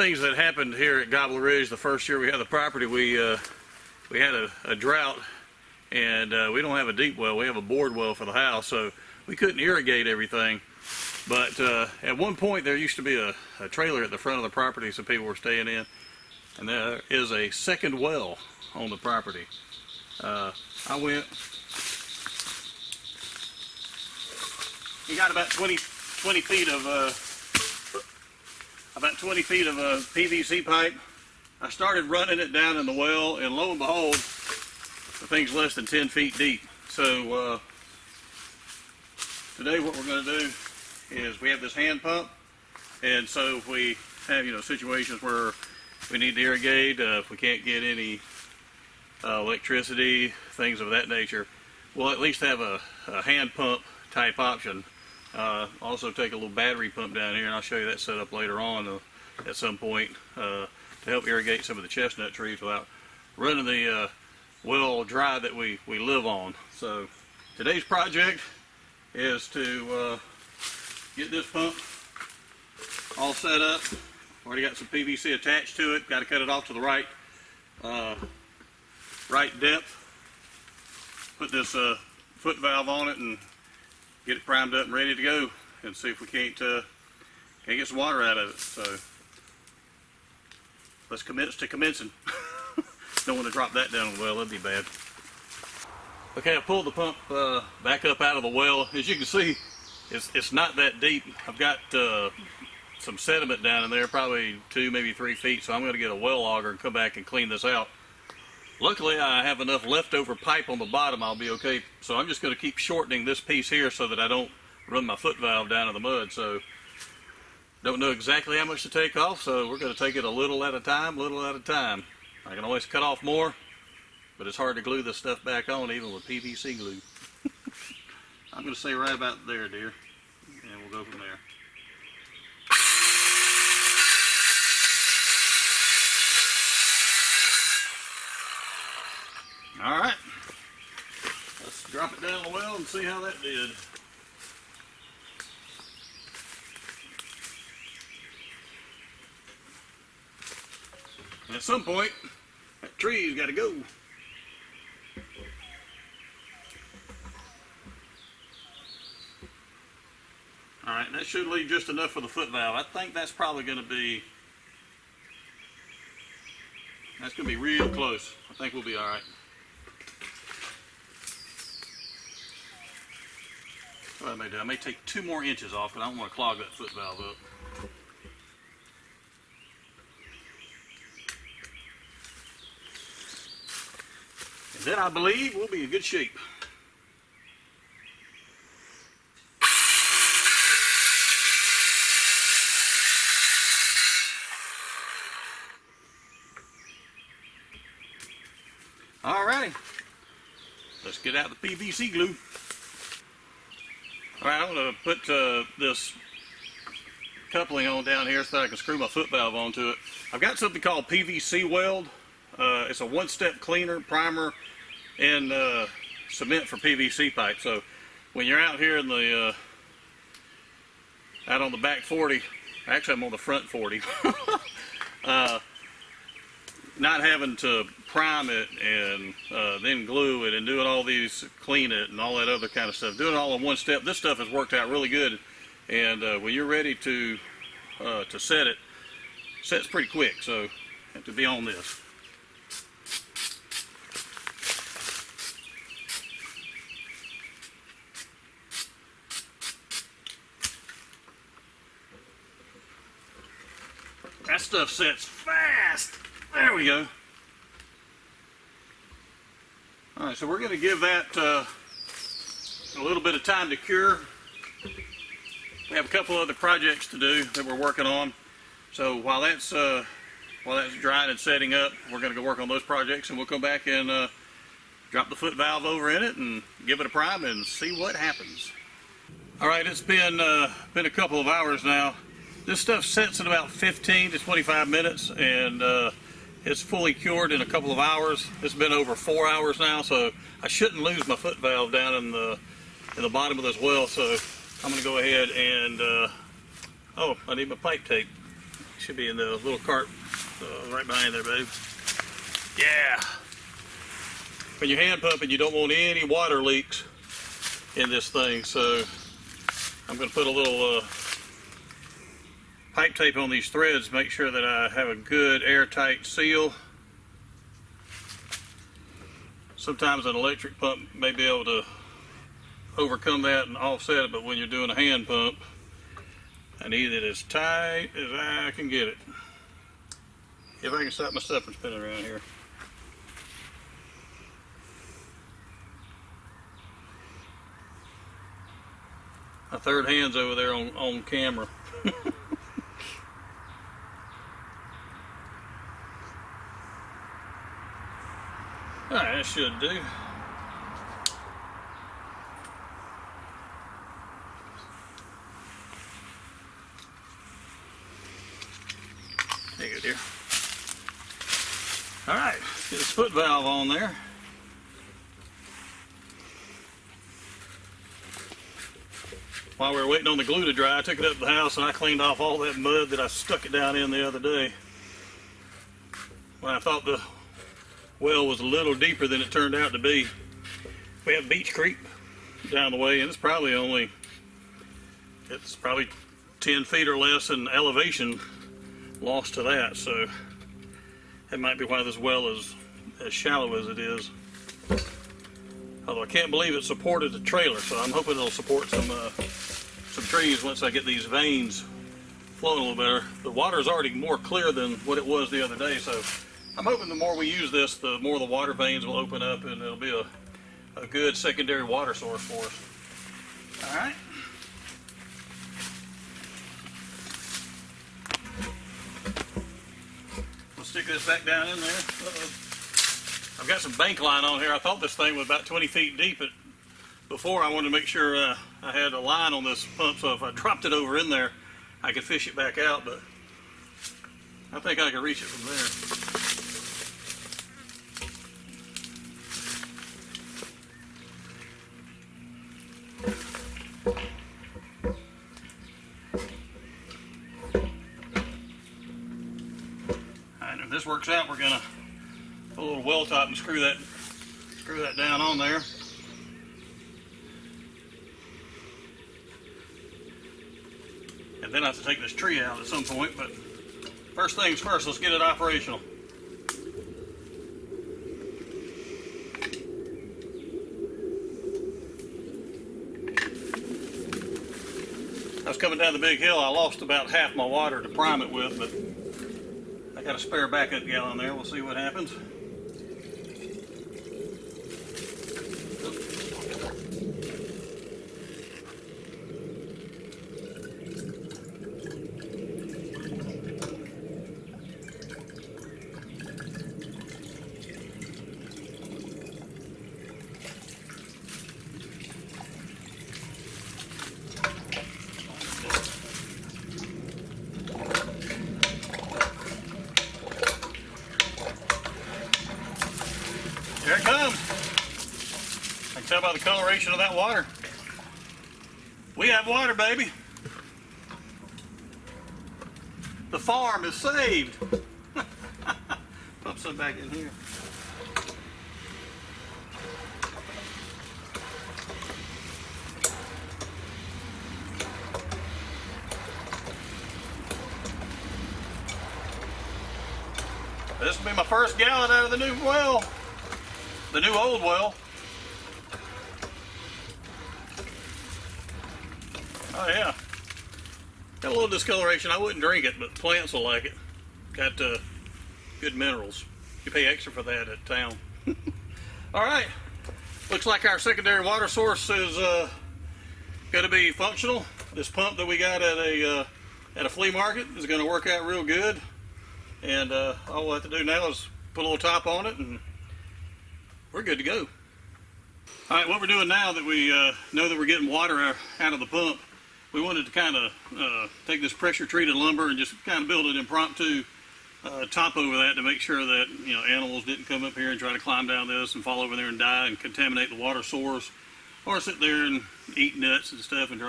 things that happened here at Gobbler Ridge the first year we had the property, we had a drought, and we don't have a deep well, we have a bored well for the house, so we couldn't irrigate everything. But at one point there used to be a trailer at the front of the property some people were staying in, and there is a second well on the property. I went, we got about 20 feet of PVC pipe. I started running it down in the well, and lo and behold, the thing's less than 10 feet deep. So today what we're going to do is we have this hand pump, and so if we have situations where we need to irrigate, if we can't get any electricity, things of that nature, we'll at least have a hand pump type option. Also take a little battery pump down here, and I'll show you that setup later on at some point to help irrigate some of the chestnut trees without running the well dry that we live on. So today's project is to get this pump all set up. Already got some PVC attached to it. Got to cut it off to the right depth. Put this foot valve on it and get it primed up and ready to go, and see if we can't get some water out of it. So let's commence to commencing. Don't want to drop that down the well, that'd be bad. Okay, I pulled the pump back up out of the well. As you can see, it's not that deep. I've got some sediment down in there, probably 2, maybe 3 feet, so I'm going to get a well auger and come back and clean this out. Luckily, I have enough leftover pipe on the bottom, I'll be okay. So I'm just going to keep shortening this piece here so that I don't run my foot valve down in the mud. So don't know exactly how much to take off, so we're going to take it a little at a time, I can always cut off more, but it's hard to glue this stuff back on even with PVC glue. I'm going to say right about there, dear, and we'll go from there. All right, let's drop it down the well and see how that did. And at some point, that tree's got to go. All right, that should leave just enough for the foot valve. I think that's probably going to be, real close. I think we'll be all right. What I may do, I may take 2 more inches off, but I don't want to clog that foot valve up. And then I believe we'll be in good shape. Alrighty, let's get out the PVC glue. Alright, I'm going to put this coupling on down here so that I can screw my foot valve onto it. I've got something called PVC weld. It's a one-step cleaner, primer, and cement for PVC pipe. So when you're out here in the out on the back 40, actually I'm on the front 40, not having to prime it and then glue it and doing all these, clean it and all that other kind of stuff, doing it all in one step. This stuff has worked out really good, and when you're ready to set it, sets pretty quick, so you have to be on this. That stuff sets fast. There we go. All right, so we're going to give that a little bit of time to cure. We have a couple other projects to do that we're working on. So while that's drying and setting up, we're going to go work on those projects, and we'll come back and drop the foot valve over in it and give it a prime and see what happens. All right, it's been a couple of hours now. This stuff sets in about 15 to 25 minutes, and it's fully cured in a couple of hours. It's been over 4 hours now, so I shouldn't lose my foot valve down in the bottom of this well. So I'm going to go ahead and oh, I need my pipe tape. Should be in the little cart right behind there, babe. Yeah. When you're hand pumping, you don't want any water leaks in this thing, so I'm going to put a little pipe tape on these threads, make sure that I have a good airtight seal. Sometimes an electric pump may be able to overcome that and offset it, but when you're doing a hand pump, I need it as tight as I can get it. If I can stop my stuff from spinning around here. My third hand's over there on camera. Alright, that should do. There you go, dear. Alright, get this foot valve on there. While we were waiting on the glue to dry, I took it up to the house and I cleaned off all that mud that I stuck it down in the other day. When I thought the well was a little deeper than it turned out to be. We have Beach Creek down the way, and it's probably 10 feet or less in elevation lost to that, so that might be why this well is as shallow as it is. Although I can't believe it supported the trailer, so I'm hoping it'll support some trees once I get these veins flowing a little better. The water is already more clear than what it was the other day, so I'm hoping the more we use this, the more the water veins will open up and it'll be a good secondary water source for us. Alright. We'll stick this back down in there. I've got some bank line on here. I thought this thing was about 20 feet deep. Before I wanted to make sure I had a line on this pump, so if I dropped it over in there, I could fish it back out, but I think I can reach it from there. Alright, if this works out, we're gonna put a little well top and screw that down on there. And then I have to take this tree out at some point, but first things first, let's get it operational. I was coming down the big hill, I lost about half my water to prime it with, but I got a spare backup gallon there. We'll see what happens. There it comes. I can tell by the coloration of that water. We have water, baby. The farm is saved. Pump some back in here. This will be my first gallon out of the new well. The new old well. Oh yeah. Got a little discoloration. I wouldn't drink it, but plants will like it. Got good minerals. You pay extra for that at town. Alright. Looks like our secondary water source is going to be functional. This pump that we got at a flea market is going to work out real good. And all we'll have to do now is put a little top on it and we're good to go. All right, what we're doing now that we know that we're getting water out of the pump, we wanted to kind of take this pressure treated lumber and just kind of build an impromptu top over that to make sure that animals didn't come up here and try to climb down this and fall over there and die and contaminate the water source, or sit there and eat nuts and stuff and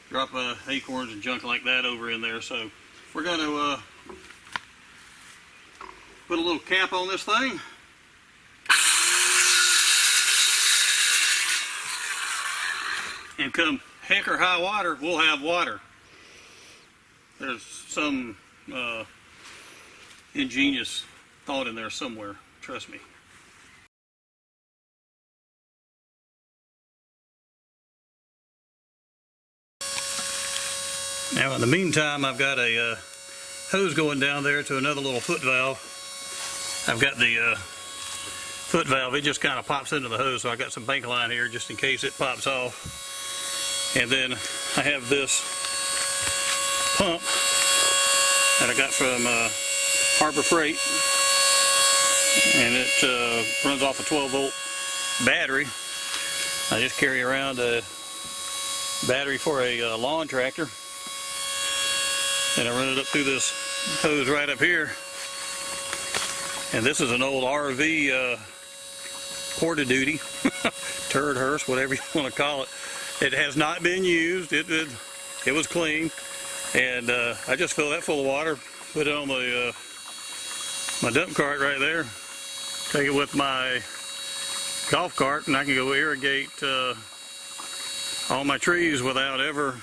drop acorns and junk like that over in there. So we're going to put a little cap on this thing. And come heck or high water, we'll have water. There's some ingenious thought in there somewhere, trust me. Now in the meantime, I've got a hose going down there to another little foot valve. I've got the foot valve, it just kind of pops into the hose, so I got some bank line here just in case it pops off. And then I have this pump that I got from Harbor Freight, and it runs off a 12-volt battery. I just carry around a battery for a lawn tractor, and I run it up through this hose right up here. And this is an old RV porta duty, turd hearse, whatever you want to call it. It has not been used. It was clean, and I just fill that full of water, put it on the my dump cart right there, take it with my golf cart, and I can go irrigate all my trees without ever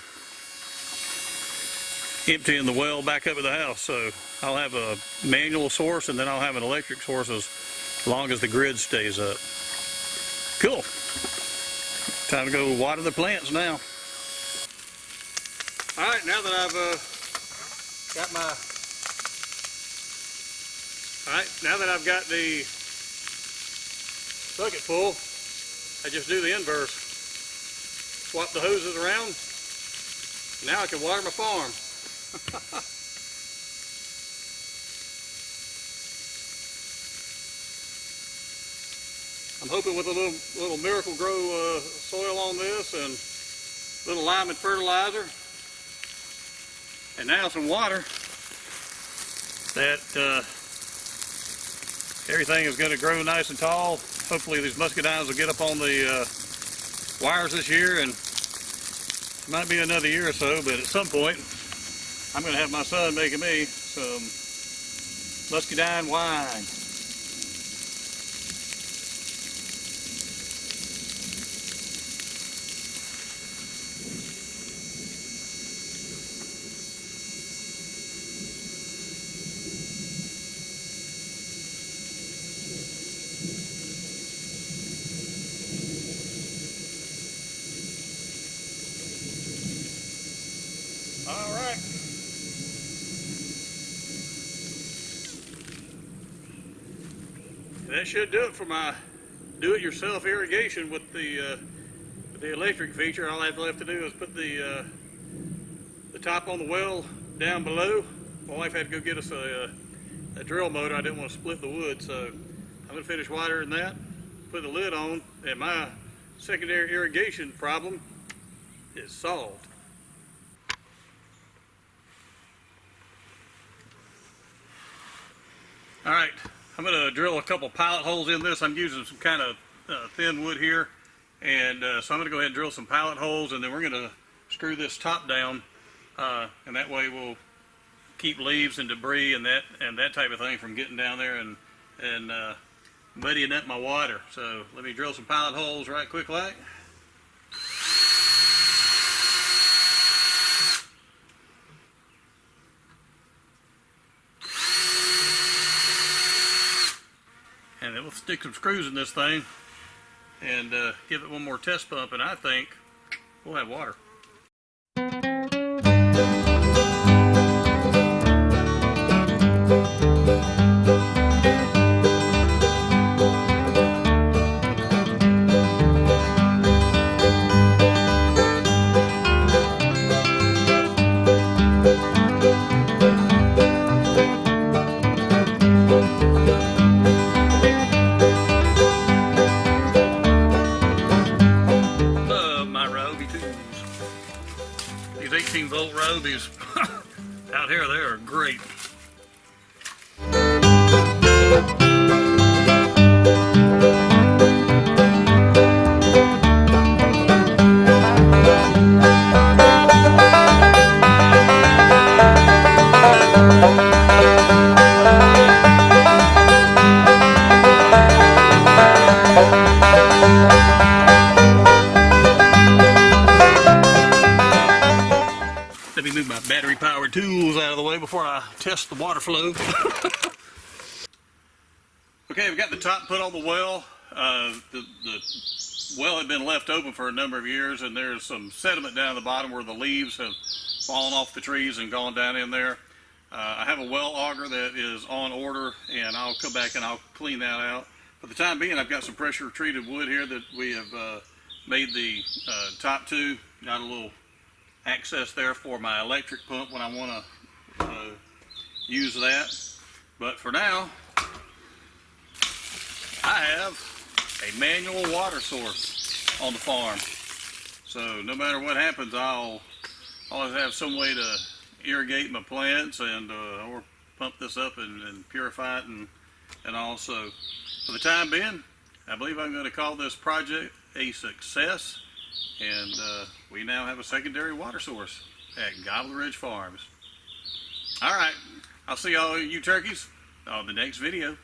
emptying the well back up at the house. So I'll have a manual source, and then I'll have an electric source as long as the grid stays up. Cool. Time to go water the plants now. Alright, now that I've got the bucket full, I just do the inverse. Swap the hoses around. Now I can water my farm. I'm hoping with a little Miracle Grow soil on this and a little lime and fertilizer, and now some water, that everything is going to grow nice and tall. Hopefully these muscadines will get up on the wires this year, and it might be another year or so, but at some point I'm going to have my son making me some muscadine wine. All right. That should do it for my do-it-yourself irrigation with the electric feature. All I have left to do is put the top on the well down below. My wife had to go get us a drill motor. I didn't want to split the wood, so I'm going to finish watering that, put the lid on, and my secondary irrigation problem is solved. Alright, I'm going to drill a couple pilot holes in this. I'm using some kind of thin wood here, and so I'm going to go ahead and drill some pilot holes, and then we're going to screw this top down, and that way we'll keep leaves and debris and that type of thing from getting down there and muddying up my water. So let me drill some pilot holes right quick like. And then we'll stick some screws in this thing and give it one more test pump, and I think we'll have water. These 18-volt Robies out here, they are great. me move my battery powered tools out of the way before I test the water flow. Okay, we've got the top put on the well. The well had been left open for a number of years, and there's some sediment down at the bottom where the leaves have fallen off the trees and gone down in there. I have a well auger that is on order, and I'll come back and I'll clean that out. For the time being, I've got some pressure treated wood here that we have made the top to. Got a little access there for my electric pump when I want to use that. But for now, I have a manual water source on the farm. So no matter what happens, I'll always have some way to irrigate my plants and or pump this up and purify it and also. For the time being, I believe I'm going to call this project a success, and we now have a secondary water source at Gobbler Ridge Farms. All right, I'll see all you turkeys on the next video.